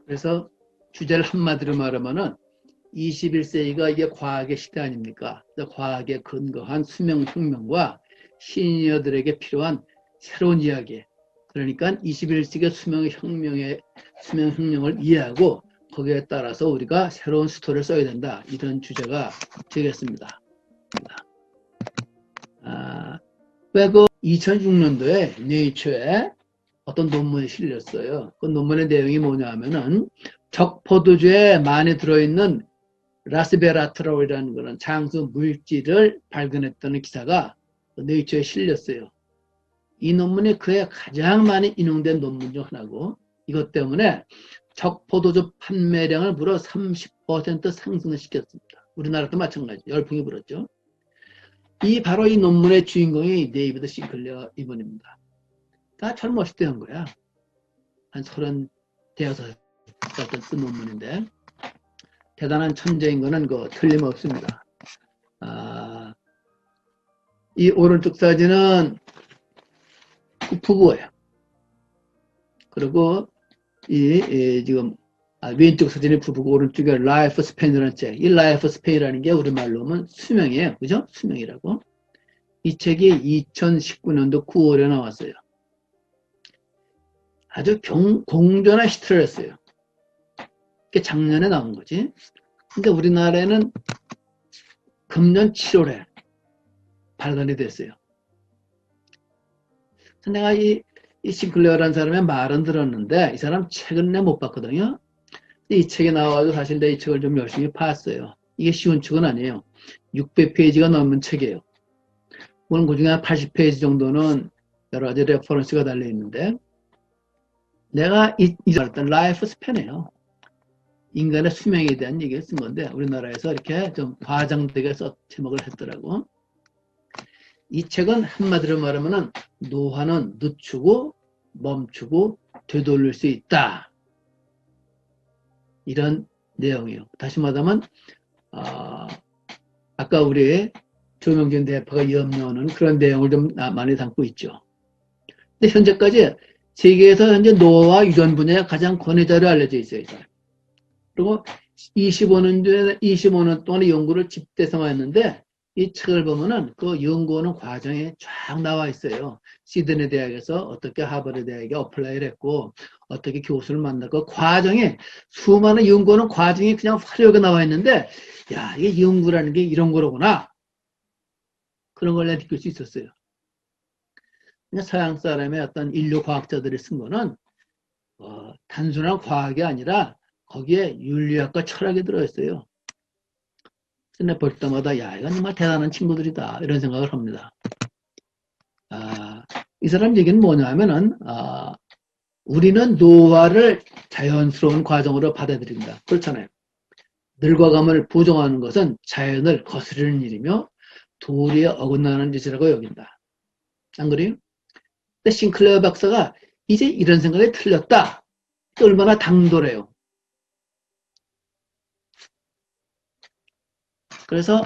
그래서 주제를 한마디로 말하면은 21세기가 이게 과학의 시대 아닙니까? 과학에 근거한 수명혁명과 시니어들에게 필요한 새로운 이야기. 그러니까 21세기 수명혁명을 이해하고 거기에 따라서 우리가 새로운 스토리를 써야 된다. 이런 주제가 되겠습니다. 그 2006년도에 네이처에 어떤 논문이 실렸어요. 그 논문의 내용이 뭐냐 하면은 적포도주에 많이 들어있는 라스베라트롤이라는 그런 장수 물질을 발견했다는 기사가 네이처에 실렸어요. 이 논문이 그에 가장 많이 인용된 논문 중 하나고, 이것 때문에 적포도주 판매량을 무려 30% 상승을 시켰습니다. 우리나라도 마찬가지 열풍이 불었죠. 바로 이 논문의 주인공이 데이비드 싱클레어 이분입니다. 다 젊었을 때 한 거야. 한 30 대여섯 살 쓴 논문인데 대단한 천재인 거는 틀림없습니다. 이 오른쪽 사진은 부부예요. 그리고 지금 왼쪽 사진이 부부고 오른쪽에 라이프 스팬이라는 책. 이 라이프 스팬이라는 게 우리말로 하면 수명이에요. 그죠? 수명이라고. 이 책이 2019년도 9월에 나왔어요. 아주 공전한 히트를 했어요. 이게 작년에 나온 거지. 근데 우리나라에는 금년 7월에 발간이 됐어요. 내가 이 싱클레어라는 사람의 말은 들었는데 이 사람 책은 내가 못 봤거든요. 이 책이 나와가지고 사실 내 이 책을 좀 열심히 봤어요. 이게 쉬운 책은 아니에요. 600페이지가 넘는 책이에요. 물론 그중에 한 80페이지 정도는 여러 가지 레퍼런스가 달려있는데 내가 어떤 라이프 스팬이에요. 인간의 수명에 대한 얘기를 쓴 건데 우리나라에서 이렇게 좀 과장되게 제목을 했더라고. 이 책은 한마디로 말하면 노화는 늦추고 멈추고 되돌릴 수 있다. 이런 내용이에요. 다시 말하면 아까 우리 조명진 대표가 염려하는 그런 내용을 좀 많이 담고 있죠. 근데 현재까지 세계에서 현재 노화 유전 분야에 가장 권위자로 알려져 있어요. 그리고 25년 동안의 연구를 집대성하였는데 이 책을 보면은 그 연구하는 과정이 쫙 나와 있어요. 시드니 대학에서 어떻게 하버드 대학에 어플라이를 했고 어떻게 교수를 만났고 과정이 수많은 연구하는 과정이 그냥 화려하게 나와 있는데 야 이게 연구라는 게 이런 거로구나. 그런 걸 내가 느낄 수 있었어요. 서양 사람의 어떤 인류 과학자들이 쓴 거는 단순한 과학이 아니라 거기에 윤리학과 철학이 들어있어요. 근데 볼 때마다 야 이건 정말 대단한 친구들이다 이런 생각을 합니다. 이 사람 얘기는 뭐냐 하면은 우리는 노화를 자연스러운 과정으로 받아들인다. 그렇잖아요. 늙어감을 부정하는 것은 자연을 거스르는 일이며 도리에 어긋나는 짓이라고 여긴다. 안 그래요? 근데 싱클레어 박사가 이제 이런 생각이 틀렸다. 얼마나 당돌해요. 그래서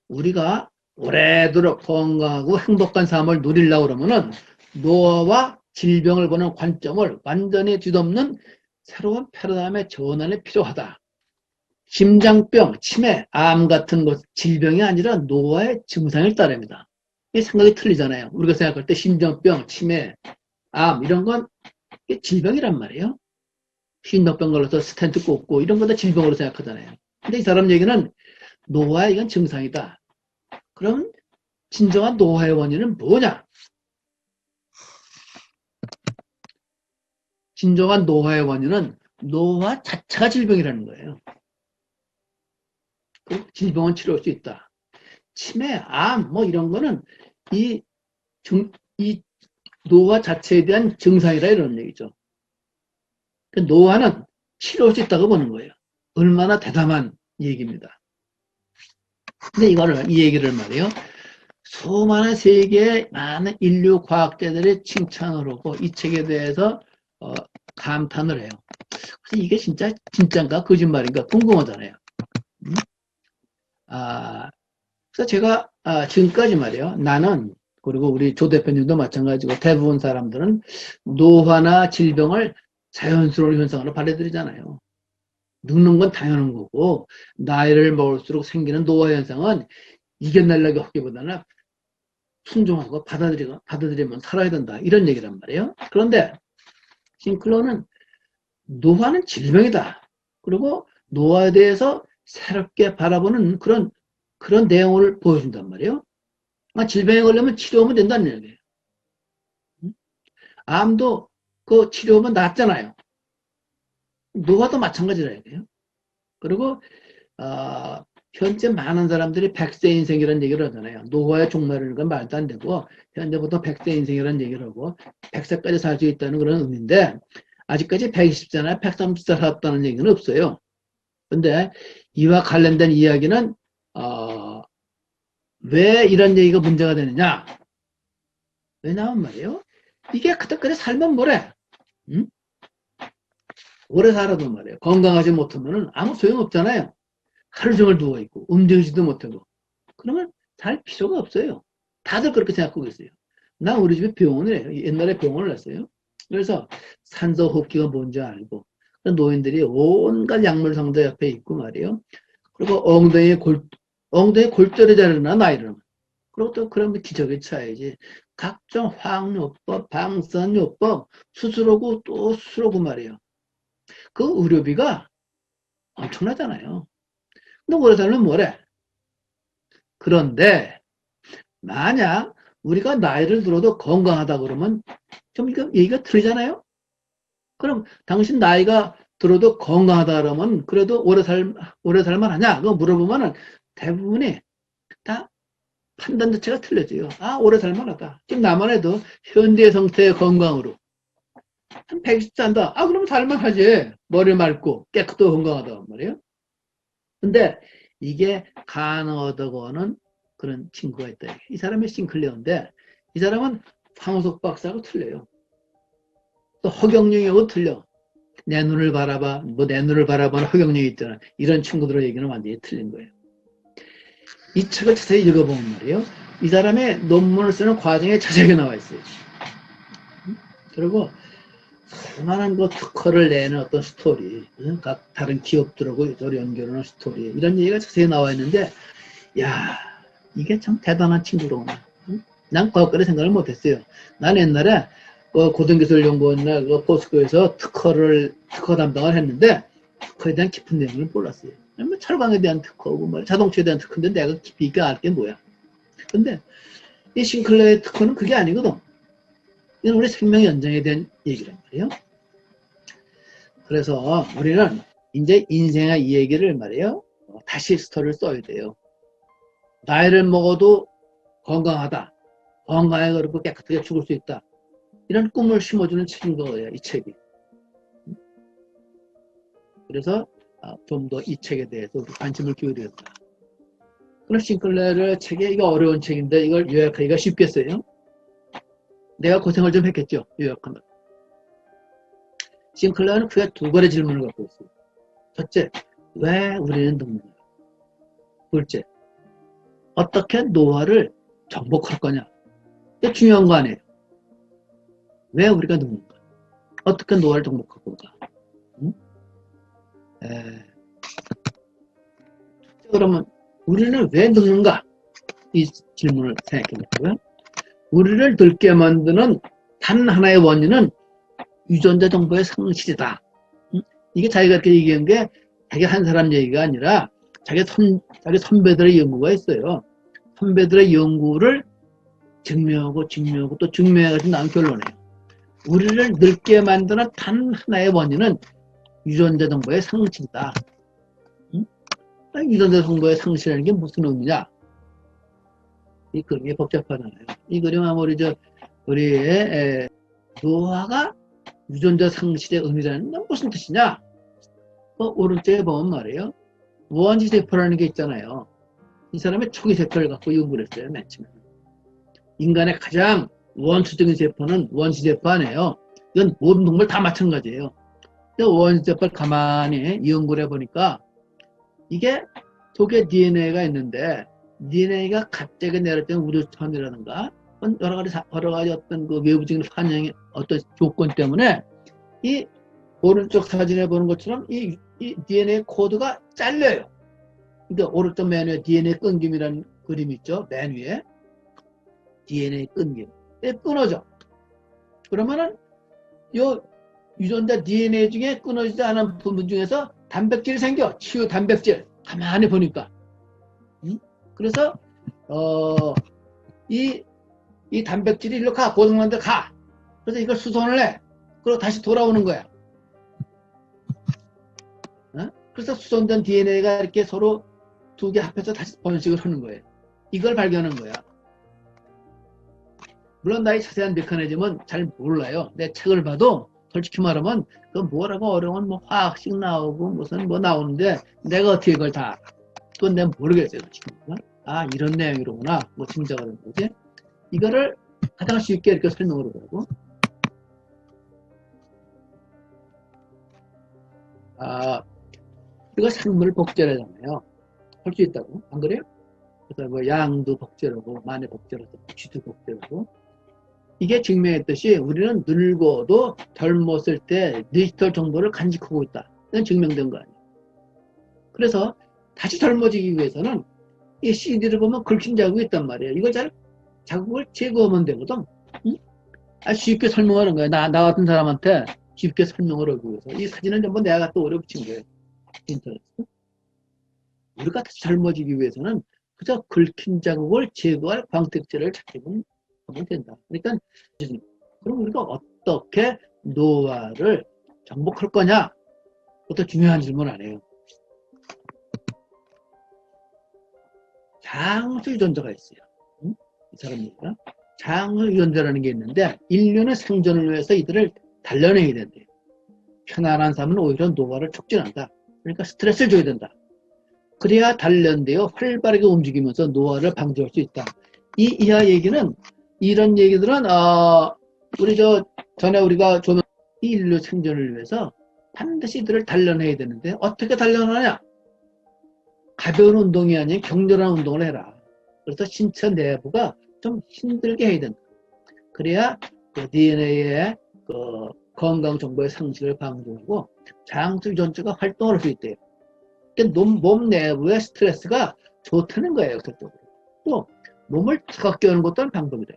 우리가 오래도록 건강하고 행복한 삶을 누리려고 그러면은 노화와 질병을 보는 관점을 완전히 뒤덮는 새로운 패러다임의 전환이 필요하다. 심장병, 치매, 암 같은 질병이 아니라 노화의 증상일 따릅니다. 이 생각이 틀리잖아요. 우리가 생각할 때 심장병, 치매, 암 이런 건 질병이란 말이에요. 심장병 걸려서 스텐트 꽂고 이런 거 다 질병으로 생각하잖아요. 근데 이 사람 얘기는 노화 이건 증상이다. 그럼 진정한 노화의 원인은 뭐냐? 진정한 노화의 원인은 노화 자체가 질병이라는 거예요. 그 질병은 치료할 수 있다. 치매, 암 뭐 이런 거는 이 노화 자체에 대한 증상이라 이런 얘기죠. 그 노화는 치료할 수 있다고 보는 거예요. 얼마나 대담한 얘기입니다. 근데 이 얘기를 말이에요. 수많은 세계의 많은 인류 과학자들이 칭찬을 하고 이 책에 대해서 감탄을 해요. 그래서 이게 진짜인가 거짓말인가 궁금하잖아요. 그래서 제가 지금까지 말이에요. 나는 그리고 우리 조 대표님도 마찬가지고 대부분 사람들은 노화나 질병을 자연스러운 현상으로 받아들이잖아요. 늙는 건 당연한 거고 나이를 먹을수록 생기는 노화 현상은 이겨내려고 하기보다는 순종하고 받아들이면 살아야 된다. 이런 얘기란 말이에요. 그런데 싱클러는 노화는 질병이다. 그리고 노화에 대해서 새롭게 바라보는 그런 내용을 보여준단 말이에요. 질병에 걸리면 치료하면 된다는 얘기예요. 암도 그 치료하면 낫잖아요. 노화도 마찬가지라 얘기예요. 그리고 현재 많은 사람들이 100세 인생이라는 얘기를 하잖아요. 노화의 종말이라는 건 말도 안 되고 현재부터 100세 인생이라는 얘기를 하고 100세까지 살 수 있다는 그런 의미인데 아직까지 120세나 130세 살았다는 얘기는 없어요. 근데 이와 관련된 이야기는 왜 이런 얘기가 문제가 되느냐? 왜냐하면 말이에요. 이게 그때까지 살면 뭐래? 응? 오래 살아도 말이에요. 건강하지 못하면 아무 소용없잖아요. 하루 종일 누워있고 움직이지도 못하고 그러면 살 필요가 없어요. 다들 그렇게 생각하고 있어요. 나 우리 집에 병원을 해요. 옛날에 병원을 했어요. 그래서 산소호흡기가 뭔지 알고 노인들이 온갖 약물 상자 옆에 있고 말이에요. 그리고 엉덩이 골절이 되려나 나이를 그리고 또 그러면 기적에 차야지. 각종 화학요법, 방사요법 수술하고 또 수술하고 말이에요. 그 의료비가 엄청나잖아요. 근데 오래 살면 뭐래? 그런데 만약 우리가 나이를 들어도 건강하다 그러면 좀 이거 얘기가 틀리잖아요. 그럼 당신 나이가 들어도 건강하다 그러면 그래도 오래 살만하냐? 그거 물어보면은 대부분이 다 판단 자체가 틀려져요. 오래 살만하다. 지금 나만 해도 현대 상태의 건강으로 한 120 산다. 그러면 살만하지. 머리 맑고 깨끗하고 건강하다 말이에요. 근데 이게 가능하다고 하는 그런 친구가 있다. 이 사람이 싱클레어인데 이 사람은 황우석 박사하고 틀려요. 또 허경영하고 틀려. 내 눈을 바라봐, 내 눈을 바라보는 허경영이 있잖아. 이런 친구들의 얘기는 완전히 틀린 거예요. 이 책을 자세히 읽어보면 말이에요. 이 사람의 논문을 쓰는 과정에 자세하게 나와 있어요. 그리고 수많은 그 특허를 내는 어떤 스토리, 각 다른 기업들하고 연결하는 스토리, 이런 얘기가 자세히 나와 있는데, 야, 이게 참 대단한 친구로구나. 난 거기까지 생각을 못했어요. 난 옛날에 고등기술연구원이나 포스코에서 특허 담당을 했는데, 특허에 대한 깊은 내용을 몰랐어요. 뭐 철강에 대한 특허고, 자동차에 대한 특허인데 내가 깊이 있게 알 게 뭐야. 근데 이 싱클레어의 특허는 그게 아니거든. 이건 우리 생명 연장에 대한 얘기란 말이에요. 그래서 우리는 이제 인생의 이 얘기를 말이에요. 다시 스토리를 써야 돼요. 나이를 먹어도 건강하다. 건강하게 그렇고 깨끗하게 죽을 수 있다. 이런 꿈을 심어주는 책인 거예요. 이 책이. 그래서 좀 더 이 책에 대해서 관심을 기울였다. 그럼 싱클레어의 책이 이거 어려운 책인데 이걸 요약하기가 쉽겠어요? 내가 고생을 좀 했겠죠. 요약하면. 싱클레어는 크게 두 가지 질문을 갖고 있어요. 첫째, 왜 우리는 늙는가? 둘째, 어떻게 노화를 정복할 거냐? 이게 중요한 거 아니에요. 왜 우리가 늙는가? 어떻게 노화를 정복할 건가? 응? 그러면 우리는 왜 늙는가? 이 질문을 생각해 보고요. 우리를 늙게 만드는 단 하나의 원인은 유전자 정보의 상실이다. 이게 자기가 이렇게 얘기한 게 자기 한 사람 얘기가 아니라 자기 선배들의 연구가 있어요. 선배들의 연구를 증명하고 또 증명해가지고 나온 결론이에요. 우리를 늙게 만드는 단 하나의 원인은 유전자 정보의 상실이다. 유전자 정보의 상실이라는 게 무슨 의미냐? 이 그림이 복잡하잖아요. 이 그림 아무리 우리의 노화가 유전자 상실의 의미라는 건 무슨 뜻이냐? 오른쪽에 보면 말이에요. 원시세포라는 게 있잖아요. 이 사람이 초기세포를 갖고 연구를 했어요. 맨 처음에. 인간의 가장 원초적인 세포는 원시세포 아니에요. 이건 모든 동물 다 마찬가지예요. 원시세포를 가만히 연구를 해보니까 이게 속에 DNA가 있는데 DNA가 갑자기 내렸던 우주천이라든가 여러 가지 어떤 그 외부적인 환경의 어떤 조건 때문에 이 오른쪽 사진에 보는 것처럼 이 DNA 코드가 잘려요. 그러니까 오른쪽 맨 위에 DNA 끊김이라는 그림 있죠. 맨 위에 DNA 끊김. 끊어져. 그러면은 요 유전자 DNA 중에 끊어지지 않은 부분 중에서 단백질이 생겨. 치유 단백질. 가만히 보니까. 그래서 이 단백질이 일로 가. 고정관대 가. 그래서 이걸 수송을 해. 그리고 다시 돌아오는 거야. 그래서 수송된 DNA가 이렇게 서로 두 개 합해서 다시 번식을 하는 거예요. 이걸 발견한 거야. 물론 나의 자세한 메커니즘은 잘 몰라요. 내 책을 봐도 솔직히 말하면 그 뭐라고 어려운 뭐 화학식 나오고 무슨 뭐 나오는데 내가 어떻게 이걸 다 알아. 그건 내가 모르겠어요. 솔직히. 아 이런 내용이로구나. 뭐 짐작을 하는 거지. 이거를 가장 쉽게 이렇게 설명을 하고 이거 생물 복제라잖아요. 할 수 있다고. 안 그래요? 그래서 뭐 양도 복제라고, 만에 복제라고, 쥐도 복제라고. 이게 증명했듯이 우리는 늙어도 젊었을 때 디지털 정보를 간직하고 있다. 이건 증명된 거 아니에요. 그래서 다시 젊어지기 위해서는 이 CD를 보면 긁힌 자국이 있단 말이에요. 이걸 잘 자국을 제거하면 되거든. 응? 쉽게 설명하는 거예요. 나 같은 사람한테 쉽게 설명을 하기 위해서. 이 사진은 전부 내가 갖다 오래 붙인 거예요. 인터넷에. 우리가 다시 젊어지기 위해서는 그저 긁힌 자국을 제거할 광택제를 찾기만 하면 된다. 그러니까 그럼 우리가 어떻게 노화를 정복할 거냐? 그것도 중요한 질문 아니에요. 장수 유전자가 있어요. 응? 이 사람들과 장수 유전자라는 게 있는데 인류는 생존을 위해서 이들을 단련해야 된대요. 편안한 삶은 오히려 노화를 촉진한다. 그러니까 스트레스를 줘야 된다. 그래야 단련되어 활발하게 움직이면서 노화를 방지할 수 있다. 이 이하 얘기는 이런 얘기들은 우리 전에 우리가 좀 인류 생존을 위해서 반드시 이들을 단련해야 되는데 어떻게 단련하냐? 가벼운 운동이 아닌 격렬한 운동을 해라. 그래서 신체 내부가 좀 힘들게 해야 된다. 그래야 그 DNA의 그 건강 정보의 상실을 방지하고 장수 유전자가 활동을 할 수 있대요. 몸 내부의 스트레스가 좋다는 거예요. 그쪽으로. 또 몸을 차갑게 하는 것도 방법이래.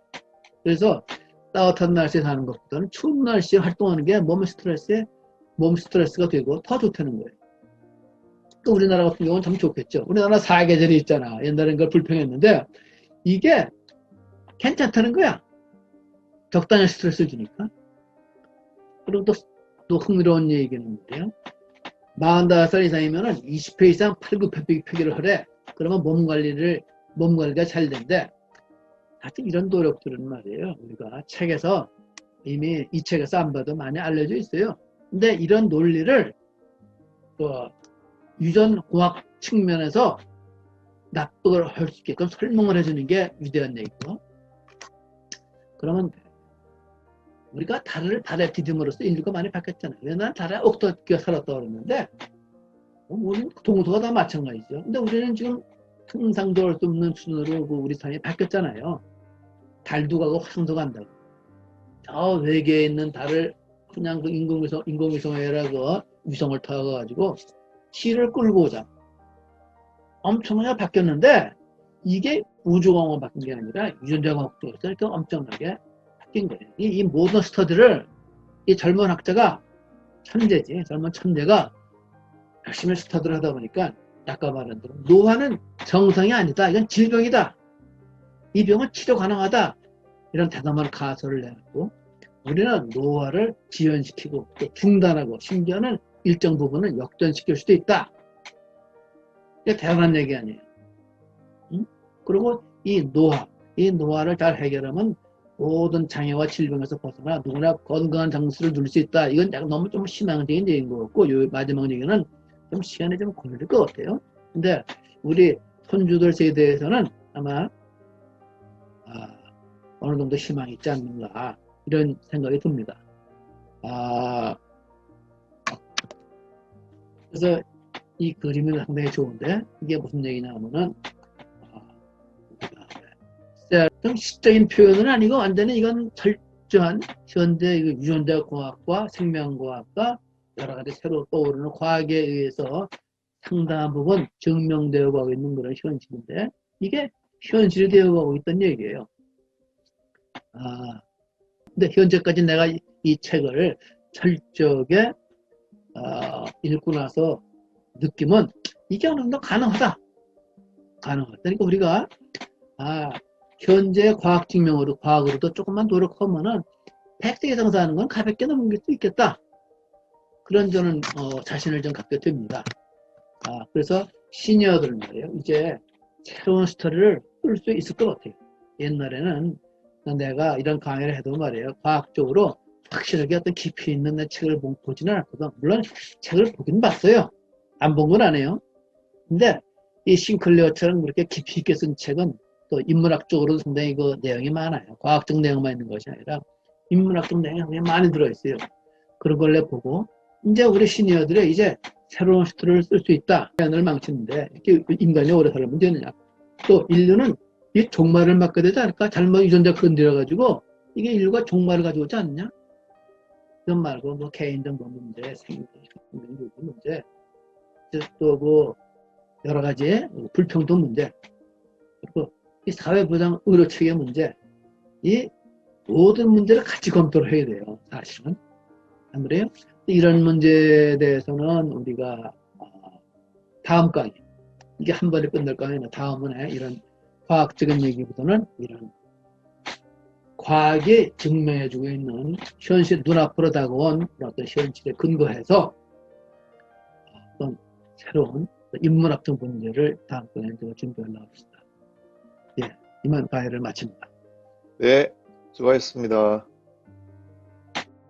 그래서 따뜻한 날씨에 사는 것보다는 추운 날씨에 활동하는 게 몸 스트레스가 되고 더 좋다는 거예요. 또 우리나라 같은 경우는 참 좋겠죠. 우리나라 사계절이 있잖아. 옛날엔 그걸 불평했는데 이게 괜찮다는 거야. 적당히 스트레스를 주니까. 그리고 또 흥미로운 얘기는 뭐예요? 45살 이상이면은 20회 이상 팔굽혀펴기를 하래. 그러면 몸 관리가 잘 된대. 하여튼 이런 노력들은 말이에요. 우리가 책에서 이미 이 책에서 안 봐도 많이 알려져 있어요. 근데 이런 논리를 유전공학 측면에서 납득을 할 수 있게끔 설명을 해주는 게 위대한 얘기고. 그러면 우리가 달을 발에 디딤으로써 인류가 많이 바뀌었잖아요. 옛날에 달에 옥토끼가 살았다고 그러는데 우리는 동서가 다 마찬가지죠. 근데 우리는 지금 상상도 할 수 없는 수준으로 우리 삶이 바뀌었잖아요. 달도 가고 화성도 간다고. 저 외계에 있는 달을 그냥 그 인공위성에다가 위성을 타가지고 실을 끌고 오자. 엄청나게 바뀌었는데 이게 우주공학만 바뀐 게 아니라 유전자공학도 이렇게 엄청나게 바뀐 거예요. 이 모든 스터디를 이 젊은 학자가 천재지. 젊은 천재가 열심히 스터디를 하다 보니까 아까 말한 대로 노화는 정상이 아니다. 이건 질병이다. 이 병은 치료 가능하다. 이런 대담한 가설을 내놨고 우리는 노화를 지연시키고 또 중단하고 심지어는 일정 부분은 역전시킬 수도 있다. 이게 대단한 얘기 아니에요. 응? 그리고 이 노화를 잘 해결하면 모든 장애와 질병에서 벗어나 누구나 건강한 장수를 누릴 수 있다. 이건 너무 좀 희망적인 얘기인 것 같고 요 마지막 얘기는 좀 시간이 좀 걸릴 것 같아요. 근데 우리 손주들 세대에서는 아마 어느 정도 희망이 있지 않는가 이런 생각이 듭니다. 그래서 이 그림이 상당히 좋은데 이게 무슨 얘기냐 하면은 좀 시적인 표현은 아니고 완전히 이건 철저한 현대 유전자 공학과 생명공학과 여러 가지 새로 떠오르는 과학에 의해서 상당한 부분 증명되어 가고 있는 그런 현실인데 이게 현실이 되어 가고 있다는 얘기예요. 근데 현재까지 내가 이 책을 철저하게 읽고 나서 느낌은 이게 어느 정도 가능하다. 그러니까 우리가 현재 과학 증명으로 과학으로도 조금만 노력하면은 100세 이상 사는 건 가볍게 넘길 수 있겠다. 그런 저는 자신을 좀 갖게 됩니다. 그래서 시니어들은 말이에요. 이제 새로운 스토리를 쓸 수 있을 것 같아요. 옛날에는 내가 이런 강의를 해도 말이에요. 과학적으로 확실하게 어떤 깊이 있는 내 책을 보지는 않거든. 물론 책을 보긴 봤어요. 안 본 건 아니에요. 근데 이 싱클레어처럼 그렇게 깊이 있게 쓴 책은 또 인문학적으로도 상당히 그 내용이 많아요. 과학적 내용만 있는 것이 아니라 인문학적 내용이 많이 들어있어요. 그런 걸 내보고 이제 우리 시니어들이 이제 새로운 스토리를 쓸 수 있다. 자연을 망치는데 이렇게 인간이 오래 살면 되느냐. 또 인류는 이 종말을 맞게 되지 않을까? 잘못 유전자 건드려가지고 이게 인류가 종말을 가져오지 않느냐? 그건 말고 뭐 개인적 문제, 생명 문제, 또 뭐 여러 가지 불평등 문제, 그리고 이 사회보장 의료체계 문제, 이 모든 문제를 같이 검토를 해야 돼요. 사실은. 안 그래요? 이런 문제에 대해서는 우리가 다음 강의, 이게 한 번에 끝날 강의는 다음은 이런 과학적인 얘기보다는 이런 과학이 증명해주고 있는 현실 눈앞으로 다가온 어떤 현실에 근거해서 어떤 새로운 인문학적 문제를 다음번에 준비하려고 합니다. 예, 이만 강의를 마칩니다. 네, 수고하셨습니다.